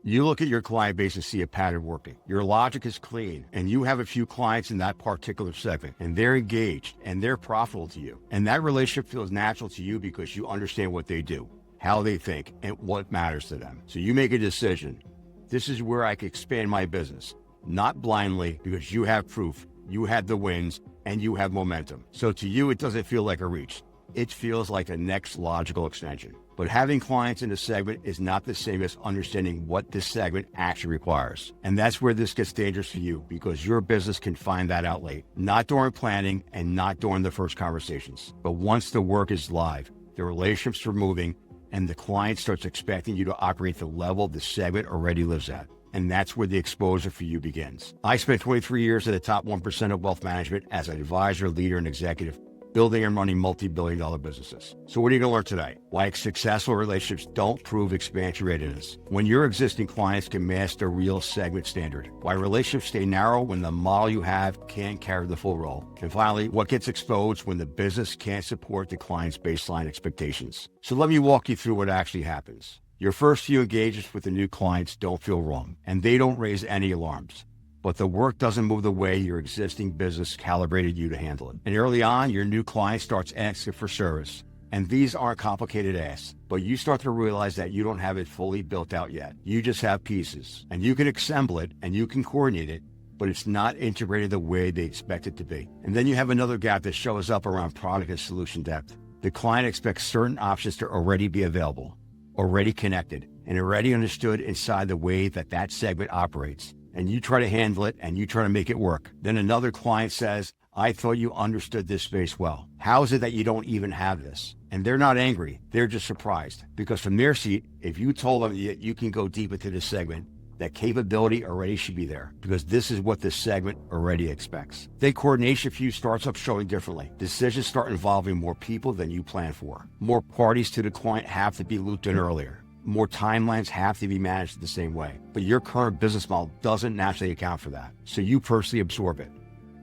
You look at your client base and see a pattern working. Your logic is clean, and you have a few clients in that particular segment, and they're engaged, and they're profitable to you. And that relationship feels natural to you because you understand what they do, how they think, and what matters to them. So you make a decision. This is where I can expand my business, not blindly, because you have proof, you had the wins, and you have momentum. So to you, it doesn't feel like a reach. It feels like a next logical extension. But having clients in a segment is not the same as understanding what this segment actually requires. And that's where this gets dangerous for you, because your business can find that out late, not during planning and not during the first conversations. But once the work is live, the relationships are moving, and the client starts expecting you to operate the level the segment already lives at. And that's where the exposure for you begins. I spent 23 years at the top 1% of wealth management as an advisor, leader, and executive, building and running multi-billion-dollar businesses. So what are you going to learn today? Why successful relationships don't prove expansion readiness. When your existing clients can match the real segment standard. Why relationships stay narrow when the model you have can't carry the full role. And finally, what gets exposed when the business can't support the client's baseline expectations. So let me walk you through what actually happens. Your first few engagements with the new clients don't feel wrong, and they don't raise any alarms. But the work doesn't move the way your existing business calibrated you to handle it. And early on, your new client starts asking for service. And these aren't complicated asks, but you start to realize that you don't have it fully built out yet. You just have pieces, and you can assemble it and you can coordinate it, but it's not integrated the way they expect it to be. And then you have another gap that shows up around product and solution depth. The client expects certain options to already be available, already connected, and already understood inside the way that that segment operates. And you try to handle it and you try to make it work. Then another client says, I thought you understood this space well. How is it that you don't even have this? And they're not angry, they're just surprised. Because from their seat, if you told them that you can go deep into this segment, that capability already should be there, because this is what this segment already expects. Then coordination for you starts up showing differently. Decisions start involving more people than you planned for. More parties to the client have to be looped in earlier. More timelines have to be managed the same way. But your current business model doesn't naturally account for that. So you personally absorb it.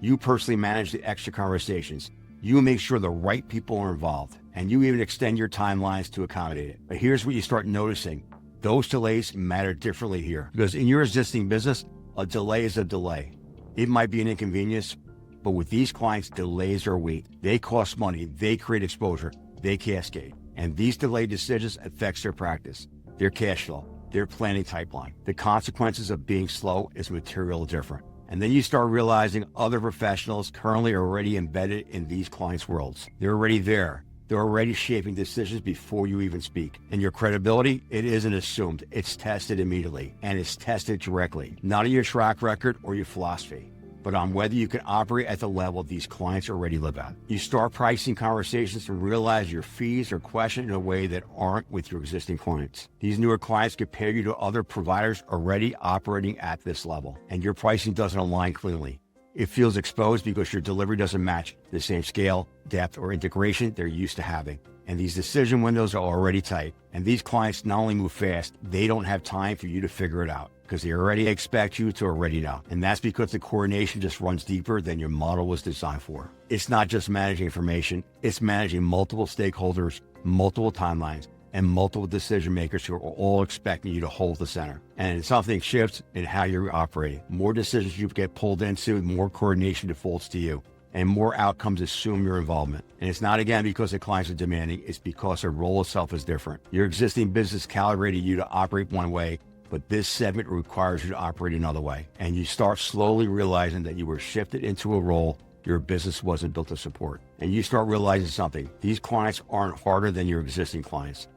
You personally manage the extra conversations. You make sure the right people are involved. And you even extend your timelines to accommodate it. But here's what you start noticing. Those delays matter differently here. Because in your existing business, a delay is a delay. It might be an inconvenience, but with these clients, delays are weight. They cost money. They create exposure. They cascade. And these delayed decisions affects their practice, their cash flow, their planning pipeline. The consequences of being slow is materially different. And then you start realizing other professionals currently are already embedded in these clients' worlds. They're already there. They're already shaping decisions before you even speak. And your credibility, it isn't assumed. It's tested immediately, and it's tested directly. Not on your track record or your philosophy, but on whether you can operate at the level these clients already live at. You start pricing conversations and realize your fees are questioned in a way that aren't with your existing clients. These newer clients compare you to other providers already operating at this level, and your pricing doesn't align cleanly. It feels exposed because your delivery doesn't match the same scale, depth, or integration they're used to having. And these decision windows are already tight. And these clients not only move fast, they don't have time for you to figure it out, because they already expect you to already know. And that's because the coordination just runs deeper than your model was designed for. It's not just managing information, it's managing multiple stakeholders, multiple timelines, and multiple decision makers who are all expecting you to hold the center. And something shifts in how you're operating. More decisions you get pulled into, more coordination defaults to you, and more outcomes assume your involvement. And it's not, again, because the clients are demanding, it's because the role itself is different. Your existing business calibrated you to operate one way, but this segment requires you to operate another way. And you start slowly realizing that you were shifted into a role your business wasn't built to support. And you start realizing something. These clients aren't harder than your existing clients.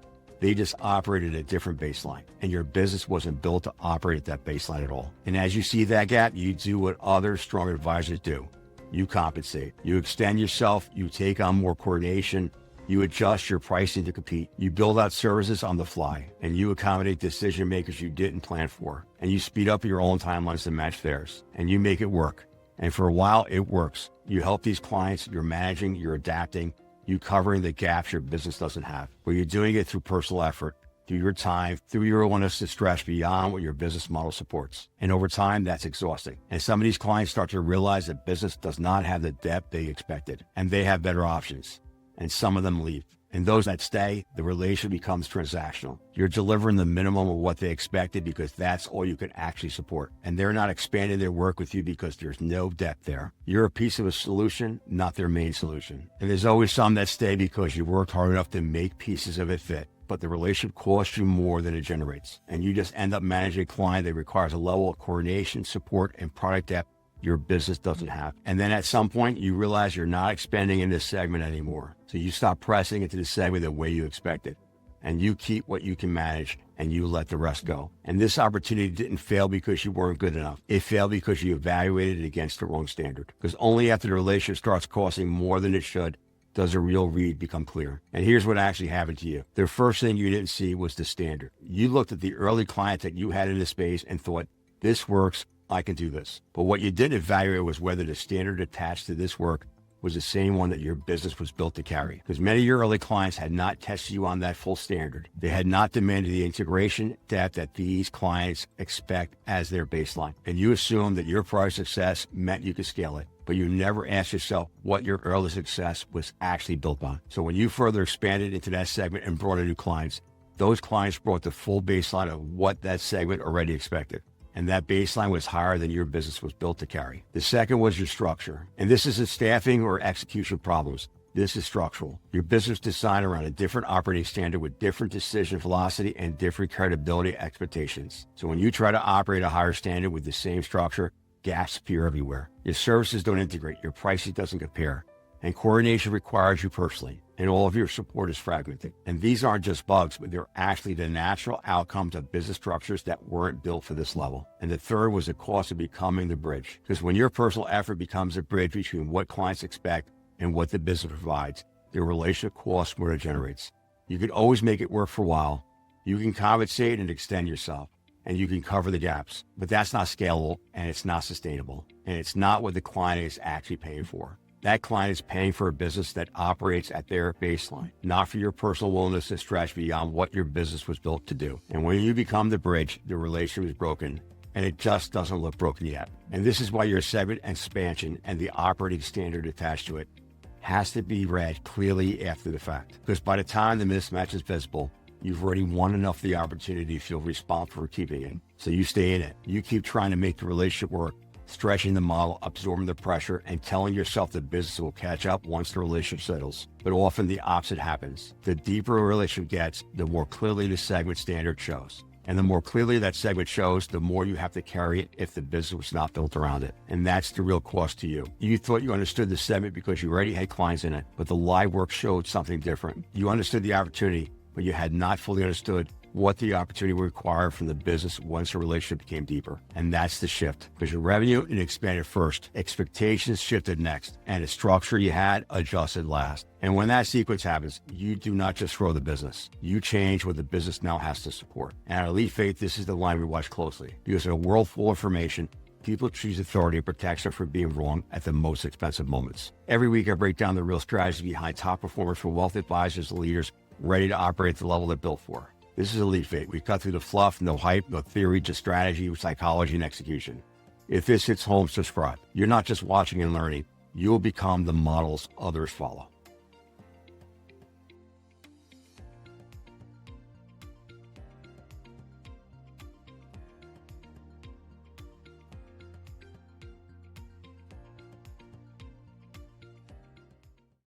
They just operated at a different baseline, and your business wasn't built to operate at that baseline at all. And as you see that gap, you do what other strong advisors do. You compensate. You extend yourself. You take on more coordination. You adjust your pricing to compete. You build out services on the fly, and you accommodate decision makers you didn't plan for. And you speed up your own timelines to match theirs, and you make it work. And for a while, it works. You help these clients. You're managing. You're adapting. You covering the gaps your business doesn't have, where you're doing it through personal effort, through your time, through your willingness to stretch beyond what your business model supports. And over time, that's exhausting. And some of these clients start to realize that business does not have the depth they expected, and they have better options. And some of them leave. And those that stay, the relationship becomes transactional. You're delivering the minimum of what they expected because that's all you can actually support. And they're not expanding their work with you because there's no depth there. You're a piece of a solution, not their main solution. And there's always some that stay because you worked hard enough to make pieces of it fit. But the relationship costs you more than it generates. And you just end up managing a client that requires a level of coordination, support, and product depth your business doesn't have. And then at some point, you realize you're not expanding in this segment anymore. So you stop pressing into the segment the way you expected. And you keep what you can manage and you let the rest go. And this opportunity didn't fail because you weren't good enough. It failed because you evaluated it against the wrong standard. Because only after the relationship starts costing more than it should does a real read become clear. And here's what actually happened to you. The first thing you didn't see was the standard. You looked at the early clients that you had in this space and thought, this works, I can do this. But what you didn't evaluate was whether the standard attached to this work was the same one that your business was built to carry. Because many of your early clients had not tested you on that full standard. They had not demanded the integration depth that these clients expect as their baseline. And you assumed that your prior success meant you could scale it. But you never asked yourself what your early success was actually built on. So when you further expanded into that segment and brought in new clients, those clients brought the full baseline of what that segment already expected. And that baseline was higher than your business was built to carry. The second was your structure. And this isn't staffing or execution problems. This is structural. Your business designed around a different operating standard with different decision velocity and different credibility expectations. So when you try to operate a higher standard with the same structure, gaps appear everywhere. Your services don't integrate, your pricing doesn't compare, and coordination requires you personally, and all of your support is fragmented. And these aren't just bugs, but they're actually the natural outcomes of business structures that weren't built for this level. And the third was the cost of becoming the bridge. Because when your personal effort becomes a bridge between what clients expect and what the business provides, the relationship costs more than it generates. You can always make it work for a while. You can compensate and extend yourself, and you can cover the gaps, but that's not scalable, and it's not sustainable, and it's not what the client is actually paying for. That client is paying for a business that operates at their baseline, not for your personal willingness to stretch beyond what your business was built to do. And when you become the bridge, the relationship is broken, and it just doesn't look broken yet. And this is why your segment expansion and the operating standard attached to it has to be read clearly after the fact. Because by the time the mismatch is visible, you've already won enough of the opportunity to feel responsible for keeping it. So you stay in it. You keep trying to make the relationship work, stretching the model, absorbing the pressure, and telling yourself the business will catch up once the relationship settles. But often the opposite happens. The deeper a relationship gets, the more clearly the segment standard shows. And the more clearly that segment shows, the more you have to carry it if the business was not built around it. And that's the real cost to you. You thought you understood the segment because you already had clients in it, but the live work showed something different. You understood the opportunity, but you had not fully understood what the opportunity would require from the business once the relationship became deeper. And that's the shift, because your revenue expanded first, expectations shifted next, and the structure you had adjusted last. And when that sequence happens, you do not just grow the business, you change what the business now has to support. And at EliteVate, this is the line we watch closely, because in a world full of information, people choose authority and protection from being wrong at the most expensive moments. Every week, I break down the real strategy behind top performers for wealth advisors and leaders ready to operate at the level they're built for. This is EliteVate. We cut through the fluff, no hype, no theory, just strategy, psychology, and execution. If this hits home, subscribe. You're not just watching and learning. You'll become the models others follow.